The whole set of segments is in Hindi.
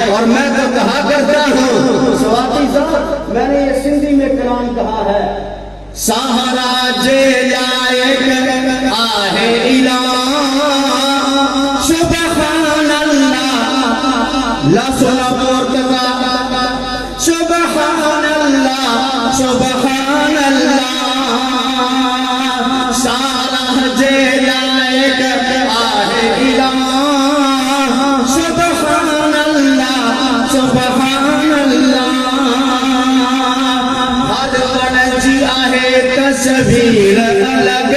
और मैं तो कहा करता हूँ स्वाति साहब, मैंने ये सिंधी में कलाम कहा है, सहारा जे लायक आहे इला सुबहान अल्लाह ला सुना मोर्तबा सुबहान अल्लाह सुबहान अल्लाह सारा जे लायक आहे इला सुबहान अल्लाह सुबहान अल्लाह हर मन जी आहे तस्वीर अलग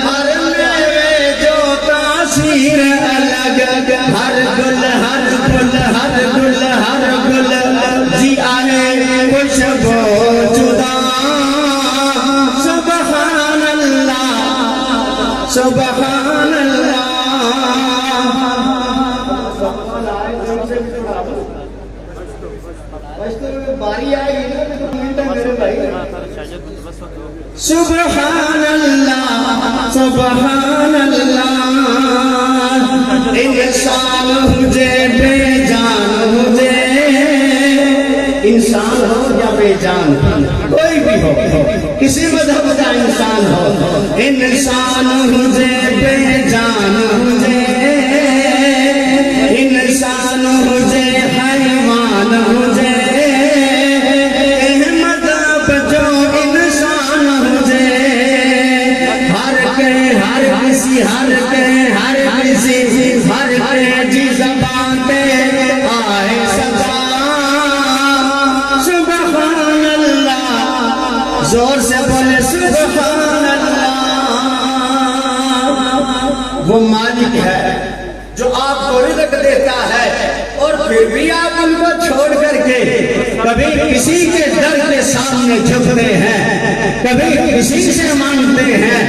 हर मेरे जो तासीर अलग हर गुल हर गुल हर गुल हर गुल जी आहे खुशबू जुदा सुबहान अल्लाह सुबहान अल्लाह बारी आएगी ना तो मेरे भाई। सुबहान अल्लाह सुबहान अल्लाह इंसान मुझे बेजान मुझे इंसान हो या बेजान कोई भी हो किसी मजहब का इंसान हो इंसान मुझे बेजान मुझे इंसान मुझे हैवान मुझे हर के जी ज़बान पे आए सदा सुबहान अल्लाह जोर से बोले सुबहान अल्लाह। वो मालिक है जो आपको रिज़्क़ देता है और फिर भी आप उनको छोड़ करके कभी किसी के दर के सामने झुकते हैं, कभी किसी से मांगते हैं,